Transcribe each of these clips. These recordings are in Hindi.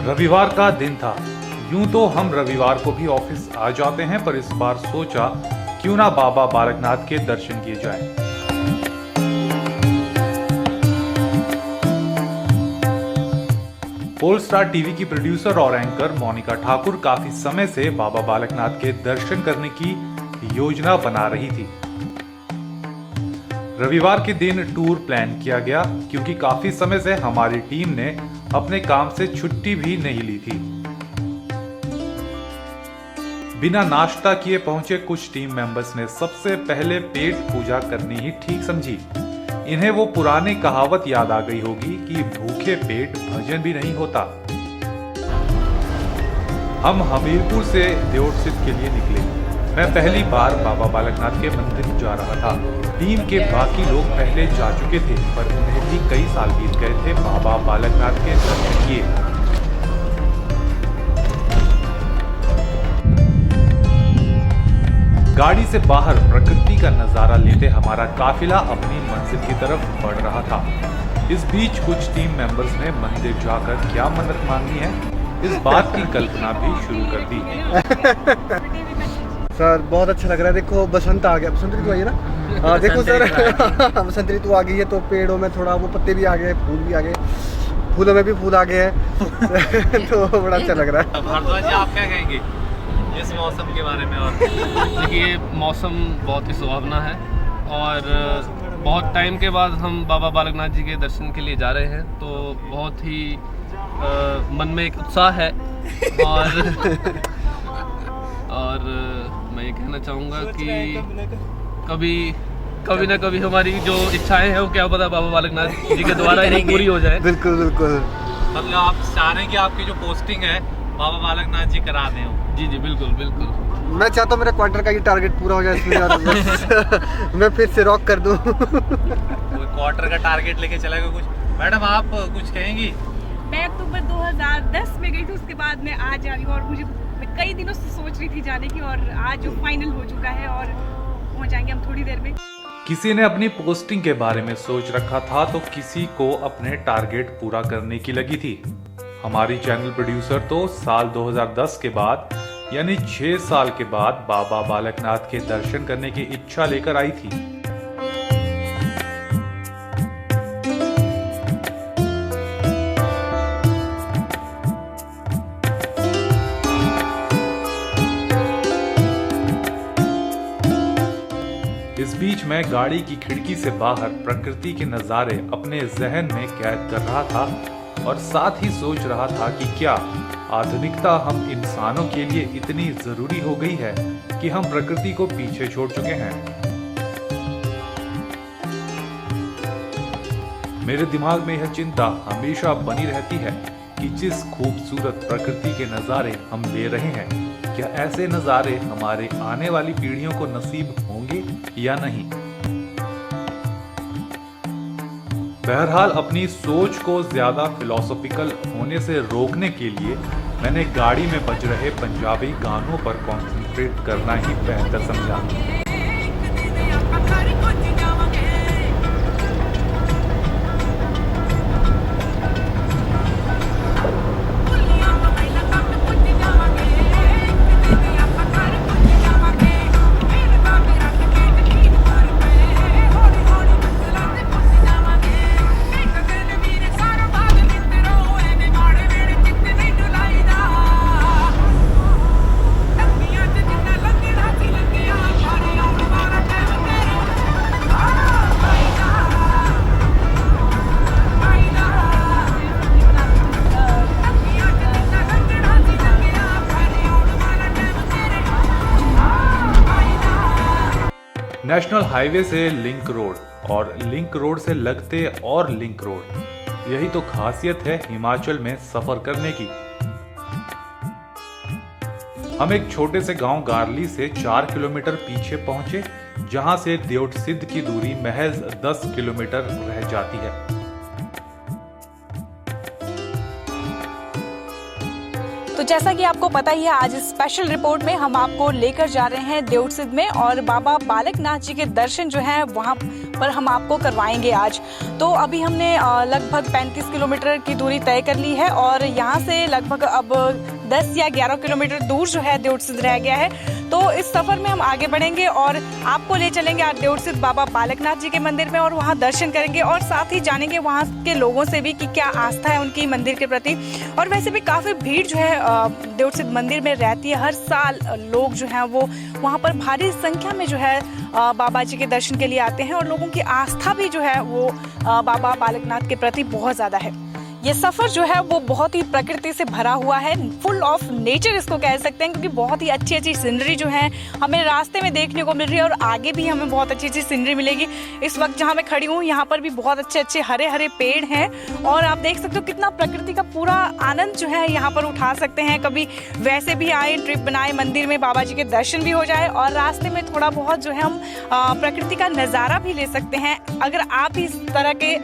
रविवार का दिन था। यूं तो हम रविवार को भी ऑफिस आ जाते हैं, पर इस बार सोचा क्यों ना बाबा बालकनाथ के दर्शन किए जाएं। पोलस्टार टीवी की प्रोड्यूसर और एंकर मोनिका ठाकुर काफी समय से बाबा बालकनाथ के दर्शन करने की योजना बना रही थी। रविवार के दिन टूर प्लान किया गया, क्योंकि काफी समय से हमारी टीम ने अपने काम से छुट्टी भी नहीं ली थी। बिना नाश्ता किए पहुंचे कुछ टीम मेंबर्स ने सबसे पहले पेट पूजा करनी ही ठीक समझी। इन्हें वो पुरानी कहावत याद आ गई होगी कि भूखे पेट भजन भी नहीं होता। हम हमीरपुर से देवोट के लिए निकले। मैं पहली बार बाबा बालकनाथ के मंदिर जा रहा था। टीम के बाकी लोग पहले जा चुके थे, पर उन्हें भी कई साल बीत गए थे बाबा बालकनाथ के दर्शन किए। गाड़ी से बाहर प्रकृति का नजारा लेते हमारा काफिला अपनी मंजिल की तरफ बढ़ रहा था। इस बीच कुछ टीम मेंबर्स ने मंदिर जाकर क्या मन्नत मांगी है, इस बात की कल्पना भी शुरू कर दी। सर बहुत अच्छा लग रहा है। देखो बसंत आ गया, बसंत ऋतु आई है ना। हाँ देखो सर बसंत ऋतु आ गई है, तो पेड़ों में थोड़ा वो पत्ते भी आ गए, फूल भी आ गए, फूलों में भी फूल आ गए हैं तो बड़ा अच्छा लग रहा है। भारद्वाज जी, आप क्या कहेंगे इस मौसम के बारे में? और देखिए, मौसम बहुत ही सुहावना है और बहुत टाइम के बाद हम बाबा बालकनाथ जी के दर्शन के लिए जा रहे हैं, तो बहुत ही मन में एक उत्साह है। और मैं ये कहना चाहूँगा कि कभी ना कभी हमारी जो इच्छाएं हैं वो क्या पता बाबा बालकनाथ जी के द्वारा ही पूरी हो जाए। बिल्कुल बिल्कुल। मतलब आप चाह रहे हैं कि आपकी जो पोस्टिंग है बाबा बालकनाथ जी करा दें? जी बिल्कुल बिल्कुल। मैं चाहता हूँ मेरा क्वार्टर का ये टारगेट पूरा हो जाए इसमें मैं फिर से रॉक कर दूँ। कोई क्वार्टर का टारगेट लेके चलेगा कुछ? मैडम आप कुछ कहेंगी? मैं अक्टूबर 2010 में गई थी, उसके बाद मैं आज आ रही हूँ और मैं कई दिनों से सोच रही थी जाने की, और आज जो फाइनल हो चुका है और पहुँच जाएंगे हम थोड़ी देर में। किसी ने अपनी पोस्टिंग के बारे में सोच रखा था, तो किसी को अपने टारगेट पूरा करने की लगी थी। हमारी चैनल प्रोड्यूसर तो साल 2010 के बाद यानी 6 साल के बाद बाबा बालकनाथ के दर्शन करने की इच्छा लेकर आई थी। इस बीच मैं गाड़ी की खिड़की से बाहर प्रकृति के नजारे अपने जहन में कैद कर रहा था और साथ ही सोच रहा था कि क्या आधुनिकता हम इंसानों के लिए इतनी जरूरी हो गई है कि हम प्रकृति को पीछे छोड़ चुके हैं। मेरे दिमाग में यह चिंता हमेशा बनी रहती है कि जिस खूबसूरत प्रकृति के नजारे हम ले रहे हैं, क्या ऐसे नजारे हमारे आने वाली पीढ़ियों को नसीब होंगे या नहीं। बहरहाल अपनी सोच को ज्यादा फिलोसॉफिकल होने से रोकने के लिए मैंने गाड़ी में बज रहे पंजाबी गानों पर कॉन्सेंट्रेट करना ही बेहतर समझा। नेशनल हाईवे से लिंक रोड और लिंक रोड से लगते और लिंक रोड, यही तो खासियत है हिमाचल में सफर करने की। हम एक छोटे से गांव गारली से 4 किलोमीटर पीछे पहुंचे, जहां से देवट सिद्ध की दूरी महज 10 किलोमीटर रह जाती है। तो जैसा कि आपको पता ही है, आज स्पेशल रिपोर्ट में हम आपको लेकर जा रहे हैं देउट सिद्ध में और बाबा बालकनाथ जी के दर्शन जो हैं वहाँ पर हम आपको करवाएंगे आज। तो अभी हमने लगभग 35 किलोमीटर की दूरी तय कर ली है और यहाँ से लगभग अब 10 या 11 किलोमीटर दूर जो है देउट सिद्ध रह गया है। तो इस सफर में हम आगे बढ़ेंगे और आपको ले चलेंगे आज देउट सिद्ध बाबा बालकनाथ जी के मंदिर में और वहाँ दर्शन करेंगे और साथ ही जानेंगे वहाँ के लोगों से भी कि क्या आस्था है उनकी मंदिर के प्रति। और वैसे भी काफ़ी भीड़ जो है देउट सिद्ध मंदिर में रहती है। हर साल लोग जो हैं वो वहाँ पर भारी संख्या में जो है बाबा जी के दर्शन के लिए आते हैं और लोगों की आस्था भी जो है वो बाबा बालकनाथ के प्रति बहुत ज़्यादा है। ये सफ़र जो है वो बहुत ही प्रकृति से भरा हुआ है, फुल ऑफ नेचर इसको कह सकते हैं, क्योंकि बहुत ही अच्छी अच्छी सीनरी जो है हमें रास्ते में देखने को मिल रही है और आगे भी हमें बहुत अच्छी अच्छी सीनरी मिलेगी। इस वक्त जहाँ मैं खड़ी हूँ यहाँ पर भी बहुत अच्छे अच्छे हरे हरे पेड़ हैं और आप देख सकते हो कितना प्रकृति का पूरा आनंद जो है यहाँ पर उठा सकते हैं। कभी वैसे भी आए, ट्रिप बनाए, मंदिर में बाबा जी के दर्शन भी हो जाए और रास्ते में थोड़ा बहुत जो है हम प्रकृति का नज़ारा भी ले सकते हैं। अगर आप इस तरह के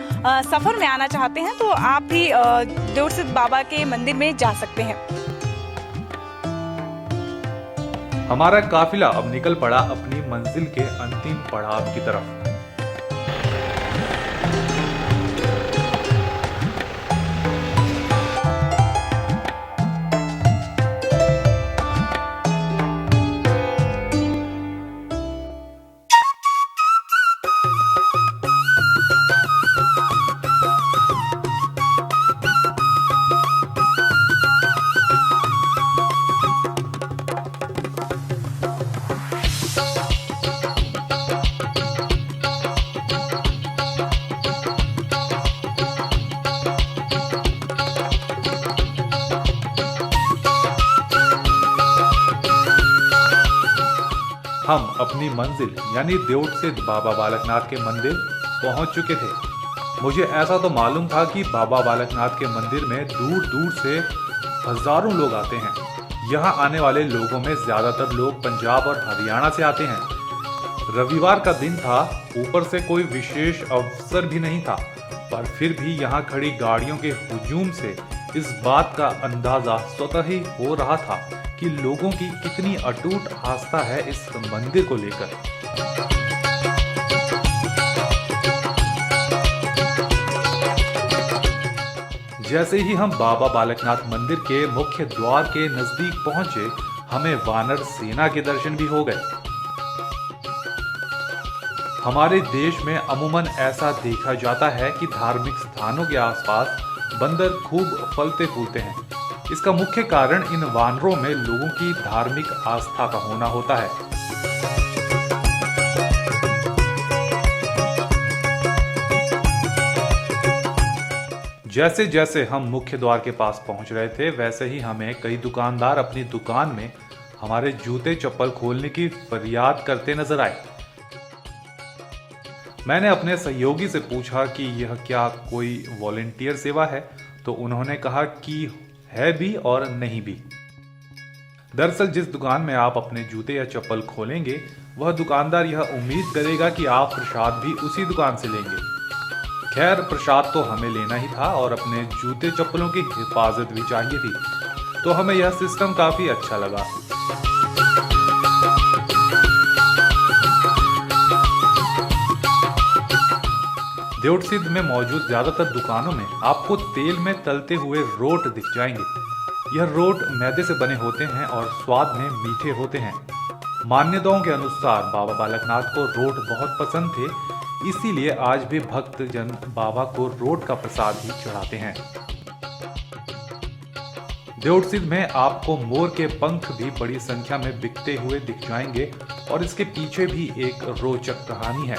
सफ़र में आना चाहते हैं तो आप भी देउट सिद्ध बाबा के मंदिर में जा सकते हैं। हमारा काफिला अब निकल पड़ा अपनी मंजिल के अंतिम पड़ाव की तरफ। हम अपनी मंजिल यानी देउट सिद्ध बाबा बालकनाथ के मंदिर पहुंच चुके थे। मुझे ऐसा तो मालूम था कि बाबा बालकनाथ के मंदिर में दूर दूर से हजारों लोग आते हैं। यहाँ आने वाले लोगों में ज्यादातर लोग पंजाब और हरियाणा से आते हैं। रविवार का दिन था, ऊपर से कोई विशेष अवसर भी नहीं था, पर फिर भी यहाँ खड़ी गाड़ियों के हुजूम से इस बात का अंदाजा स्वतः ही हो रहा था कि लोगों की कितनी अटूट आस्था है इस मंदिर को लेकर। जैसे ही हम बाबा बालकनाथ मंदिर के मुख्य द्वार के नजदीक पहुंचे, हमें वानर सेना के दर्शन भी हो गए। हमारे देश में अमूमन ऐसा देखा जाता है कि धार्मिक स्थानों के आसपास बंदर खूब फलते फूलते हैं। इसका मुख्य कारण इन वानरों में लोगों की धार्मिक आस्था का होना होता है। जैसे जैसे हम मुख्य द्वार के पास पहुंच रहे थे, वैसे ही हमें कई दुकानदार अपनी दुकान में हमारे जूते चप्पल खोलने की फरियाद करते नजर आए। मैंने अपने सहयोगी से पूछा कि यह क्या कोई वॉलंटियर सेवा है, तो उन्होंने कहा कि है भी और नहीं भी। दरअसल जिस दुकान में आप अपने जूते या चप्पल खोलेंगे, वह दुकानदार यह उम्मीद करेगा कि आप प्रसाद भी उसी दुकान से लेंगे। खैर, प्रसाद तो हमें लेना ही था और अपने जूते चप्पलों की हिफाजत भी चाहिए थी, तो हमें यह सिस्टम काफी अच्छा लगा। देउट सिद्ध में मौजूद ज्यादातर दुकानों में आपको तेल में तलते हुए रोट दिख जाएंगे। यह रोट मैदे से बने होते हैं और स्वाद में मीठे होते हैं। मान्यताओं के अनुसार बाबा बालकनाथ को रोट बहुत पसंद थे, इसीलिए आज भी भक्तजन बाबा को रोट का प्रसाद ही चढ़ाते हैं। देउट सिद्ध में आपको मोर के पंख भी बड़ी संख्या में बिकते हुए दिख जाएंगे और इसके पीछे भी एक रोचक कहानी है।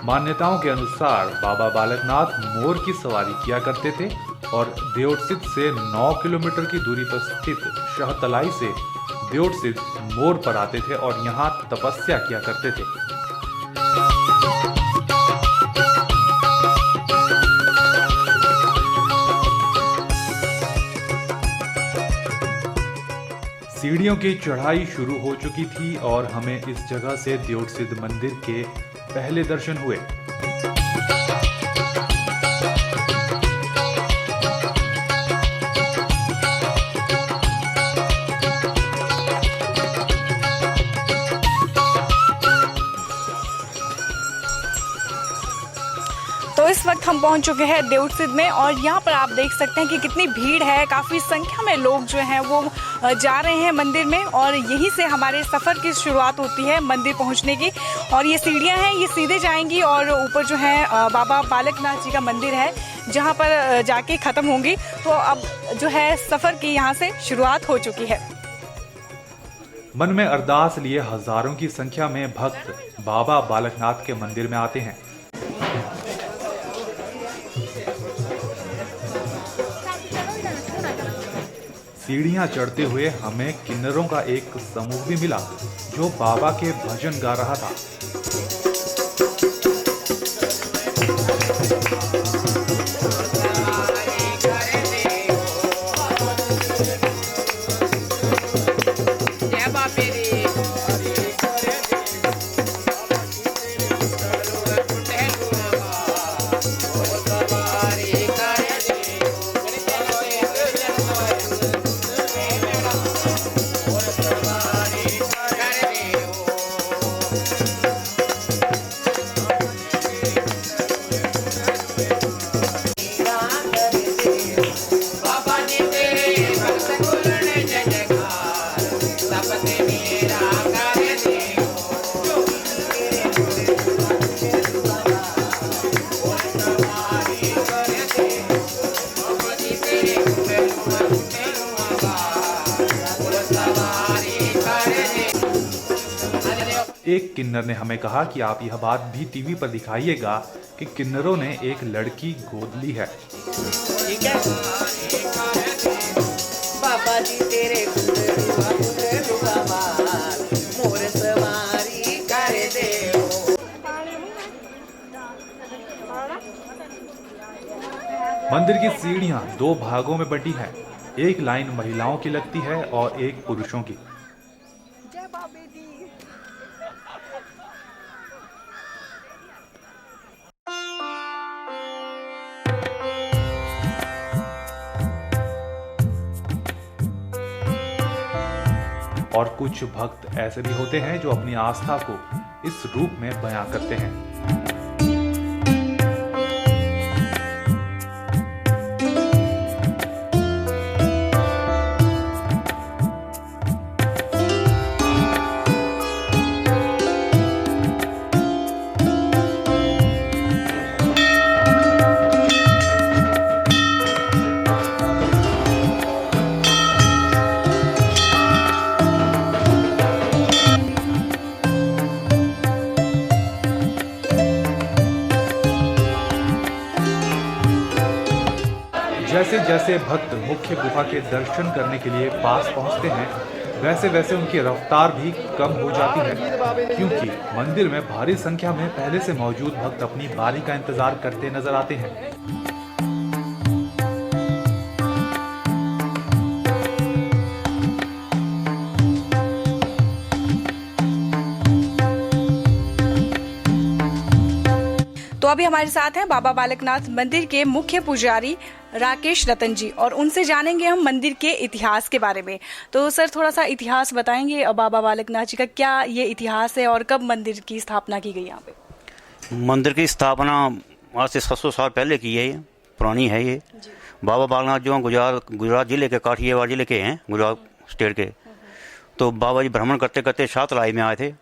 मान्यताओं के अनुसार बाबा बालकनाथ मोर की सवारी किया करते थे और देउट सिद्ध से 9 किलोमीटर की दूरी पर स्थित शहतलाई से देउट सिद्ध मोर पर आते थे और यहाँ तपस्या किया करते थे। सीढ़ियों की चढ़ाई शुरू हो चुकी थी और हमें इस जगह से देउट सिद्ध मंदिर के पहले दर्शन हुए। इस वक्त हम पहुंच चुके हैं देवसिद्ध में और यहाँ पर आप देख सकते हैं कि कितनी भीड़ है। काफ़ी संख्या में लोग जो हैं वो जा रहे हैं मंदिर में और यहीं से हमारे सफ़र की शुरुआत होती है मंदिर पहुँचने की। और ये सीढ़ियाँ हैं, ये सीधे जाएंगी और ऊपर जो है बाबा बालकनाथ जी का मंदिर है जहाँ पर जाके ख़त्म होंगी। तो अब जो है सफ़र की यहाँ से शुरुआत हो चुकी है। मन में अरदास लिए हजारों की संख्या में भक्त बाबा बालकनाथ के मंदिर में आते हैं। सीढ़ियां चढ़ते हुए हमें किन्नरों का एक समूह भी मिला जो बाबा के भजन गा रहा था। एक किन्नर ने हमें कहा कि आप यह बात भी टीवी पर दिखाइएगा कि किन्नरों ने एक लड़की गोद ली है। ठीक है बाबा जी तेरे मोर सवारी कर दे। मंदिर की सीढ़ियां दो भागों में बटी हैं। एक लाइन महिलाओं की लगती है और एक पुरुषों की। और कुछ भक्त ऐसे भी होते हैं जो अपनी आस्था को इस रूप में बयां करते हैं। जैसे जैसे भक्त मुख्य गुफा के दर्शन करने के लिए पास पहुंचते हैं वैसे वैसे उनकी रफ्तार भी कम हो जाती है, क्योंकि मंदिर में भारी संख्या में पहले से मौजूद भक्त अपनी बारी का इंतजार करते नजर आते हैं। तो अभी हमारे साथ हैं बाबा बालकनाथ मंदिर के मुख्य पुजारी राकेश रतन जी और उनसे जानेंगे हम मंदिर के इतिहास के बारे में। तो सर थोड़ा सा इतिहास बताएंगे बाबा बालकनाथ जी का, क्या ये इतिहास है और कब मंदिर की स्थापना की गई यहाँ पे? मंदिर की स्थापना आज से 700 साल पहले की है, ये पुरानी है। ये बाबा बालकनाथ जो गुजरात जिले के काठियावाड़ जिले के हैं, गुजरात स्टेट के। तो बाबा जी भ्रमण करते करते शातलाई में आए थे।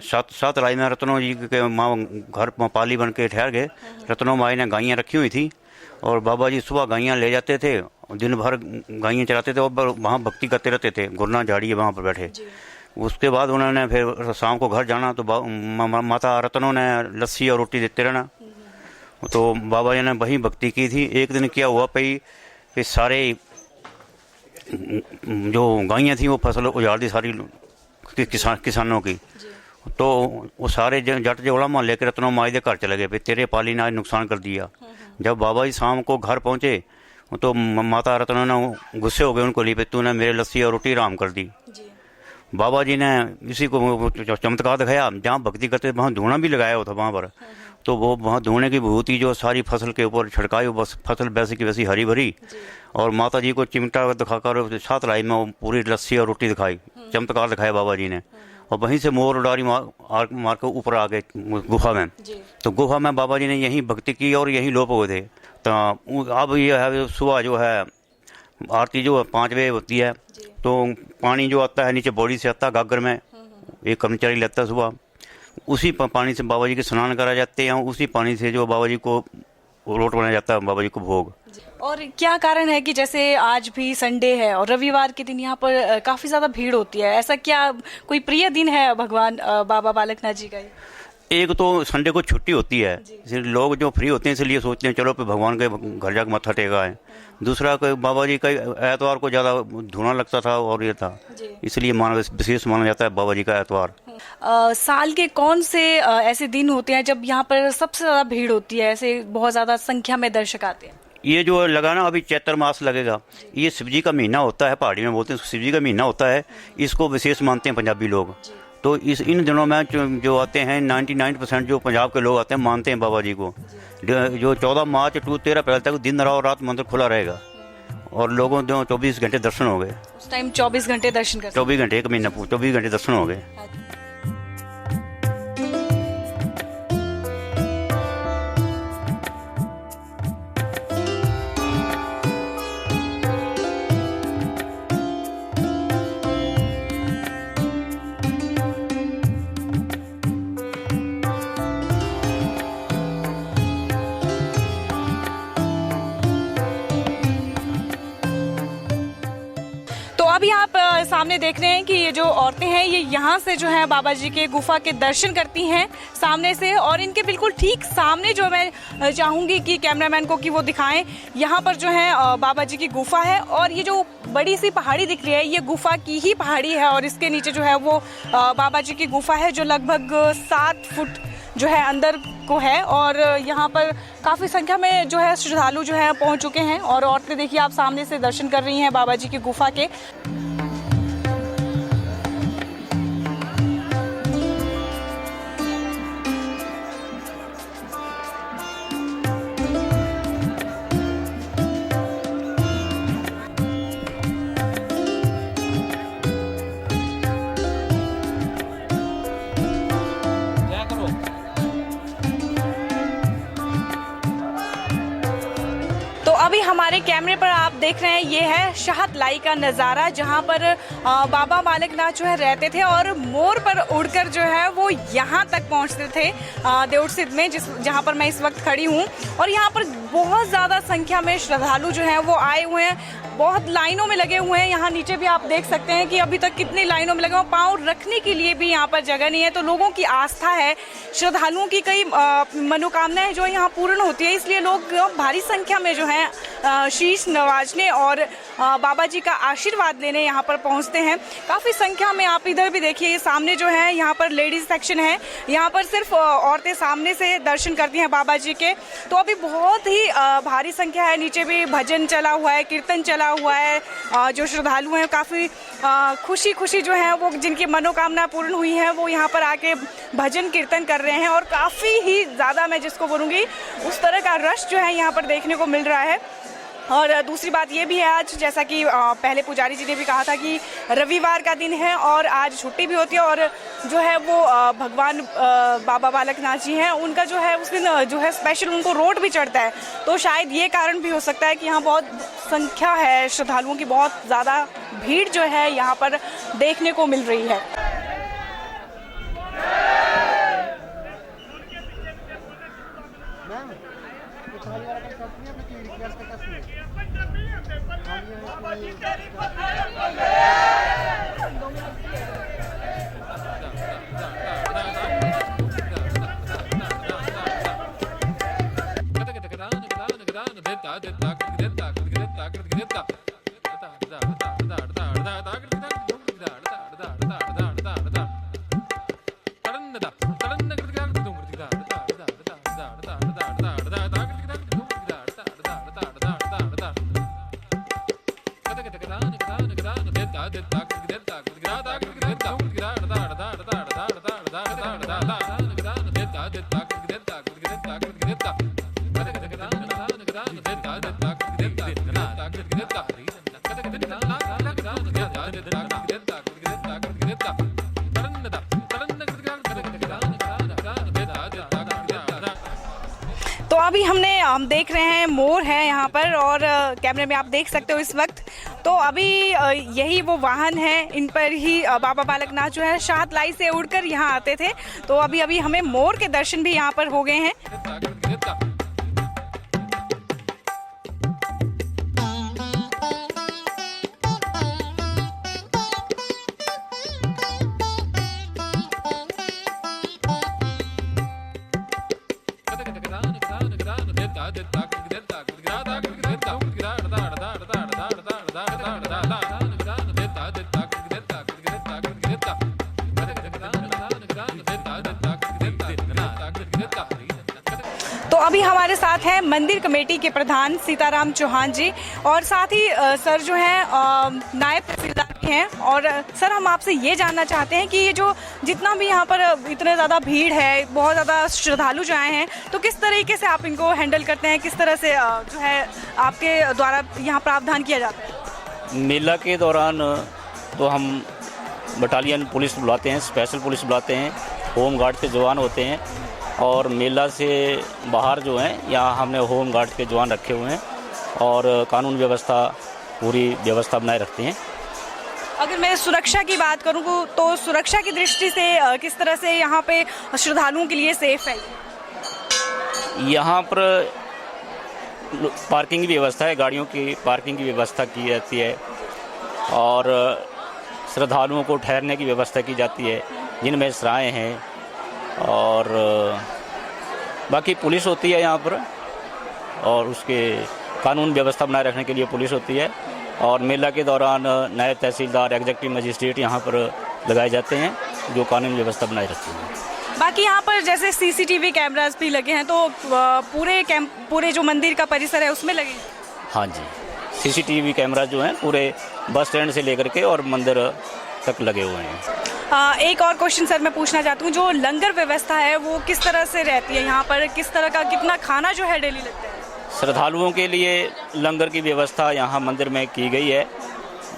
शातलाई में रत्नों जी के माँ घर पाली बन के ठहर गए। रत्नों माई ने गायें रखी हुई थी और बाबा जी सुबह गायें ले जाते थे, दिन भर गायें चलाते थे और वहाँ भक्ति करते रहते थे। गुरना झाड़ी है वहाँ पर बैठे। उसके बाद उन्होंने फिर शाम को घर जाना तो माता रत्नों ने लस्सी और रोटी देते रहना। तो बाबा जी ने वही भक्ति की थी। एक दिन क्या हुआ कि सारे जो गायें थी वो फसल उजाड़ दी सारी किसानों की। तो वो सारे जट जोड़ा मोहल्ले के रत्नों माई के घर चले गए, भाई तेरे पाली ने आज नुकसान कर दिया। जब बाबा जी शाम को घर पहुंचे तो माता रत्नों ने गुस्से हो गए उनको लिए, तूने मेरे लस्सी और रोटी आराम कर दी। बाबा जी ने इसी को चमत्कार दिखाया। जहाँ भक्ति करते वहाँ धुआं भी लगाया हुआ था वहाँ पर। तो वो वहाँ धुएं की विभूति जो सारी फसल के ऊपर छिड़काई, बस फसल वैसी की वैसी हरी भरी। और माता जी को चिमटा दिखाकर शातलाई में पूरी लस्सी और रोटी दिखाई, चमत्कार दिखाया बाबा जी ने। और वहीं से मोर उडारी मार के ऊपर आ गए गुफा में। तो गुफा में बाबा जी ने यहीं भक्ति की और यहीं लोप हुए थे। तो अब ये है सुबह जो है आरती जो 5 बजे होती है, तो पानी जो आता है नीचे बॉडी से आता है गागर में, एक कर्मचारी लेता है सुबह, उसी पानी से बाबा जी के स्नान करा जाते हैं, उसी पानी से जो बाबा जी को रोट बनाया जाता है, बाबा जी को भोग। और क्या कारण है कि जैसे आज भी संडे है और रविवार के दिन यहाँ पर काफी ज्यादा भीड़ होती है, ऐसा क्या कोई प्रिय दिन है भगवान बाबा बालकनाथ जी का? एक तो संडे को छुट्टी होती है, इसलिए लोग जो फ्री होते हैं इसलिए सोचते हैं चलो पे भगवान के घर जाकर मत्था टेका है। दूसरा कोई बाबा जी का एतवार को ज़्यादा धुना लगता था और ये था, इसलिए विशेष माना जाता है बाबा जी का एतवार। साल के कौन से ऐसे दिन होते हैं जब यहाँ पर सबसे ज़्यादा भीड़ होती है, ऐसे बहुत ज़्यादा संख्या में दर्शक आते हैं? ये जो लगा ना अभी चैत्र मास लगेगा, ये शिव जी का महीना होता है, पहाड़ी में बोलते हैं शिव जी का महीना होता है, इसको विशेष मानते हैं पंजाबी लोग। तो इन दिनों में जो आते हैं 99% जो पंजाब के लोग आते हैं मानते हैं बाबा जी को। जो 14 मार्च टू 13 अप्रैल तक दिन रात मंदिर खुला रहेगा और लोगों को 24 घंटे दर्शन हो गए। उस टाइम 24 घंटे दर्शन कर 24 घंटे, एक महीना 24 घंटे दर्शन हो गए। अभी आप सामने देख रहे हैं कि ये जो औरतें हैं ये यहाँ से जो है बाबा जी के गुफा के दर्शन करती हैं सामने से, और इनके बिल्कुल ठीक सामने जो मैं चाहूँगी कि कैमरामैन को कि वो दिखाएं, यहाँ पर जो है बाबा जी की गुफा है और ये जो बड़ी सी पहाड़ी दिख रही है ये गुफा की ही पहाड़ी है और इसके नीचे जो है वो बाबा जी की गुफा है जो लगभग 7 फुट जो है अंदर को है। और यहाँ पर काफ़ी संख्या में जो है श्रद्धालु जो है पहुँच चुके हैं और औरतें देखिए आप सामने से दर्शन कर रही हैं बाबा जी की गुफा के। अभी हमारे कैमरे पर आप देख रहे हैं ये है शाहतलाई का नज़ारा जहाँ पर बाबा बालकनाथ जो है रहते थे और मोर पर उड़कर जो है वो यहाँ तक पहुँचते थे देवसिद्ध में, जहाँ पर मैं इस वक्त खड़ी हूँ। और यहाँ पर बहुत ज़्यादा संख्या में श्रद्धालु जो हैं वो आए हुए हैं, बहुत लाइनों में लगे हुए हैं। यहाँ नीचे भी आप देख सकते हैं कि अभी तक कितनी लाइनों में लगे हुए, पाँव रखने के लिए भी यहाँ पर जगह नहीं है। तो लोगों की आस्था है, श्रद्धालुओं की कई मनोकामनाएं जो यहाँ पूर्ण होती है, इसलिए लोग भारी संख्या में जो है शीश नवाजने और बाबा जी का आशीर्वाद लेने यहाँ पर पहुँचते हैं। काफ़ी संख्या में आप इधर भी देखिए, ये सामने जो है यहाँ पर लेडीज सेक्शन है, यहाँ पर सिर्फ औरतें सामने से दर्शन करती हैं बाबा जी के। तो अभी बहुत ही भारी संख्या है, नीचे भी भजन चला हुआ है, कीर्तन चला हुआ है। जो श्रद्धालु हैं काफ़ी खुशी खुशी जो है वो जिनकी मनोकामना पूर्ण हुई है वो यहाँ पर आके भजन कीर्तन कर रहे हैं और काफ़ी ही ज़्यादा, मैं जिसको बोलूँगी उस तरह का रश जो है यहाँ पर देखने को मिल रहा है। और दूसरी बात ये भी है, आज जैसा कि पहले पुजारी जी ने भी कहा था कि रविवार का दिन है और आज छुट्टी भी होती है और जो है वो भगवान बाबा बालकनाथ जी हैं, उनका जो है उस दिन जो है स्पेशल उनको रोट भी चढ़ता है। तो शायद ये कारण भी हो सकता है कि यहाँ बहुत संख्या है श्रद्धालुओं की, बहुत ज़्यादा भीड़ जो है यहाँ पर देखने को मिल रही है। Da हम देख रहे हैं मोर है यहाँ पर, और कैमरे में आप देख सकते हो इस वक्त। तो अभी यही वो वाहन है, इन पर ही बाबा बालकनाथ जो है शाहतलाई से उड़कर यहाँ आते थे। तो अभी अभी हमें मोर के दर्शन भी यहाँ पर हो गए हैं। तो अभी हमारे साथ हैं मंदिर कमेटी के प्रधान सीताराम चौहान जी, और साथ ही सर जो हैं नायब तहसीलदार भी हैं। और सर, हम आपसे ये जानना चाहते हैं कि ये जो जितना भी यहाँ पर इतने ज़्यादा भीड़ है, बहुत ज़्यादा श्रद्धालु जो आए हैं, तो किस तरीके से आप इनको हैंडल करते हैं, किस तरह से जो है आपके द्वारा यहाँ प्रावधान किया जाता है? मेला के दौरान तो हम बटालियन पुलिस बुलाते हैं, स्पेशल पुलिस बुलाते हैं, होम गार्ड के जवान होते हैं, और मेला से बाहर जो हैं यहाँ हमने होम गार्ड के जवान रखे हुए हैं, और कानून व्यवस्था पूरी व्यवस्था बनाए रखते हैं। अगर मैं सुरक्षा की बात करूँ तो सुरक्षा की दृष्टि से किस तरह से यहाँ पे श्रद्धालुओं के लिए सेफ है? यहाँ पर पार्किंग की व्यवस्था है, गाड़ियों की पार्किंग की व्यवस्था की जाती है, और श्रद्धालुओं को ठहरने की व्यवस्था की जाती है, जिनमें सराएँ हैं, और बाकी पुलिस होती है यहाँ पर, और उसके कानून व्यवस्था बनाए रखने के लिए पुलिस होती है। और मेला के दौरान नायब तहसीलदार, एग्जीक्यूटिव मजिस्ट्रेट यहाँ पर लगाए जाते हैं, जो कानून व्यवस्था बनाए रखते हैं। बाकी यहाँ पर जैसे सीसीटीवी कैमरास भी लगे हैं, तो पूरे जो मंदिर का परिसर है उसमें लगे हैं? हाँ जी, सीसीटीवी कैमरा जो हैं पूरे बस स्टैंड से लेकर के और मंदिर तक लगे हुए हैं। एक और क्वेश्चन सर मैं पूछना चाहती हूँ, जो लंगर व्यवस्था है वो किस तरह से रहती है यहाँ पर? किस तरह का कितना खाना जो है डेली लगता है? श्रद्धालुओं के लिए लंगर की व्यवस्था यहाँ मंदिर में की गई है,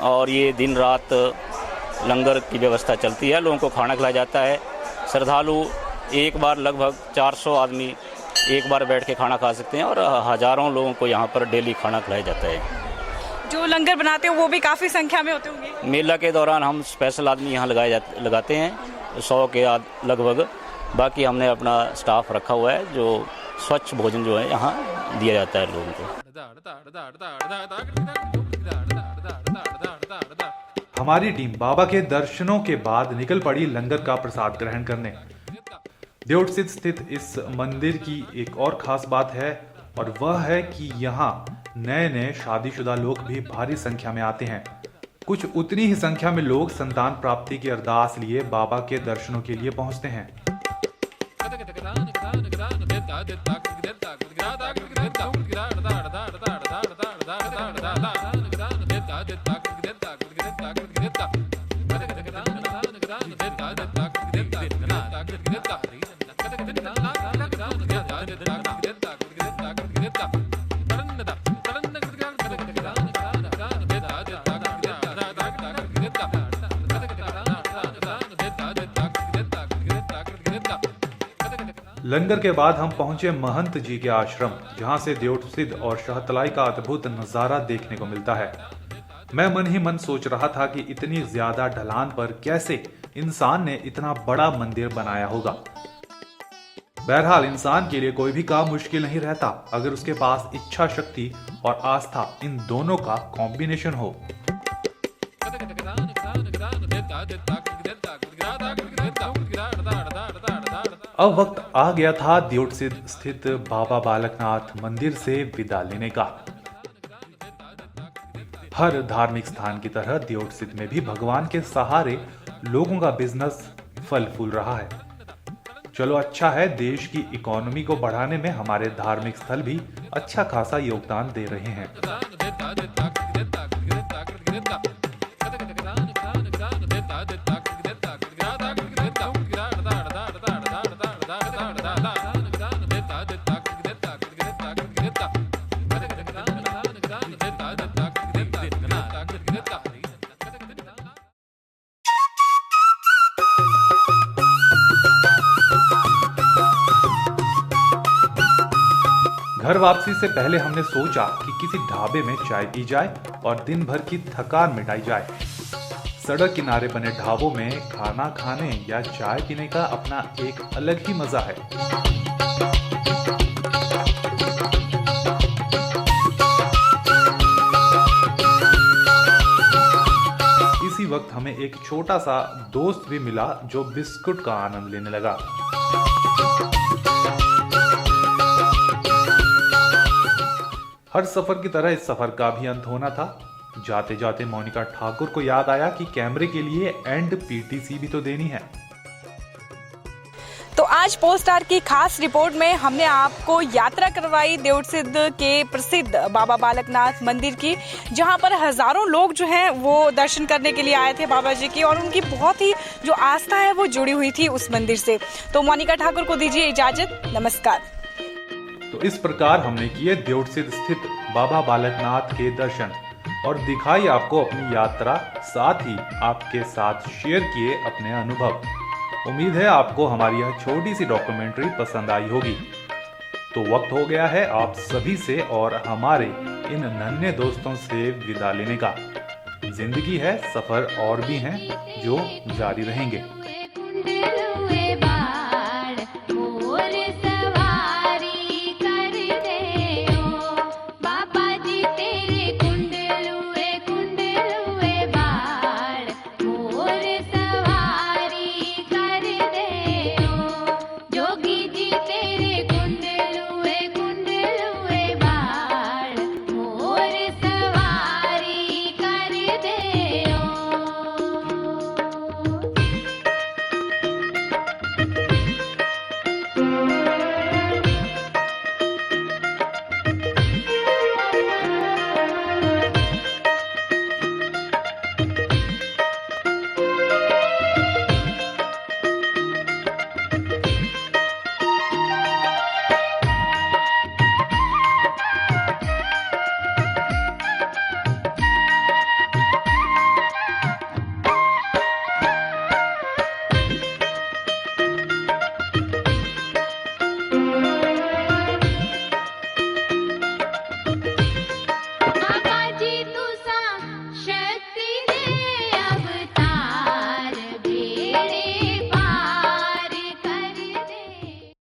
और ये दिन रात लंगर की व्यवस्था चलती है, लोगों को खाना खिलाया जाता है। श्रद्धालु एक बार लगभग 400 आदमी एक बार बैठ के खाना खा सकते हैं, और हज़ारों लोगं को यहाँ पर डेली खाना खिलाया जाता है। जो लंगर बनाते हो वो भी काफ़ी संख्या में होते होंगे? मेला के दौरान हम स्पेशल आदमी यहाँ लगाते हैं, 100 के लगभग। बाकी हमने अपना स्टाफ रखा हुआ है, जो स्वच्छ भोजन जो है यहाँ दिया जाता है लोगों को। हमारी टीम बाबा के दर्शनों के बाद निकल पड़ी लंगर का प्रसाद ग्रहण करने। देवटसिद्ध स्थित इस मंदिर की एक और खास बात है, और वह है कि यहाँ नए शादीशुदा लोग भी भारी संख्या में आते हैं। कुछ उतनी ही संख्या में लोग संतान प्राप्ति की अरदास लिए बाबा के दर्शनों के लिए पहुंचते हैं। लंगर के बाद हम पहुंचे महंत जी के आश्रम, जहां से देवटसिद्ध और शाहतलाई का अद्भुत नजारा देखने को मिलता है। मैं मन ही मन सोच रहा था कि इतनी ज्यादा ढलान पर कैसे इंसान ने इतना बड़ा मंदिर बनाया होगा। बहरहाल इंसान के लिए कोई भी काम मुश्किल नहीं रहता, अगर उसके पास इच्छा शक्ति और आस्था इन दोनों का कॉम्बिनेशन हो। अब वक्त आ गया था देवटसिद्ध स्थित बाबा बालकनाथ मंदिर से विदा लेने का। हर धार्मिक स्थान की तरह देवटसिद्ध में भी भगवान के सहारे लोगों का बिजनेस फल फूल रहा है। चलो अच्छा है, देश की इकोनॉमी को बढ़ाने में हमारे धार्मिक स्थल भी अच्छा खासा योगदान दे रहे हैं। घर वापसी से पहले हमने सोचा कि किसी ढाबे में चाय पी जाए और दिन भर की थकान मिटाई जाए। सड़क किनारे बने ढाबों में खाना खाने या चाय पीने का अपना एक अलग ही मजा है। इसी वक्त हमें एक छोटा सा दोस्त भी मिला जो बिस्कुट का आनंद लेने लगा। हर सफर की तरह इस सफर का भी अंत होना था। जाते जाते मोनिका ठाकुर को याद आया कि कैमरे के लिए एंड पीटीसी भी तो देनी है। तो आज पोस्ट स्टार की खास रिपोर्ट में हमने आपको यात्रा करवाई देवसिद्ध के प्रसिद्ध बाबा बालकनाथ मंदिर की, जहां पर हजारों लोग जो हैं वो दर्शन करने के लिए आए थे बाबा जी की, और उनकी बहुत ही जो आस्था है वो जुड़ी हुई थी उस मंदिर से। तो मोनिका ठाकुर को दीजिए इजाजत, नमस्कार। तो इस प्रकार हमने किए देवसिद्ध स्थित बाबा बालकनाथ के दर्शन और दिखाई आपको अपनी यात्रा, साथ ही आपके साथ शेयर किए अपने अनुभव। उम्मीद है आपको हमारी यह छोटी सी डॉक्यूमेंट्री पसंद आई होगी। तो वक्त हो गया है आप सभी से और हमारे इन नन्हे दोस्तों से विदा लेने का। जिंदगी है, सफर और भी हैं जो जारी रहेंगे।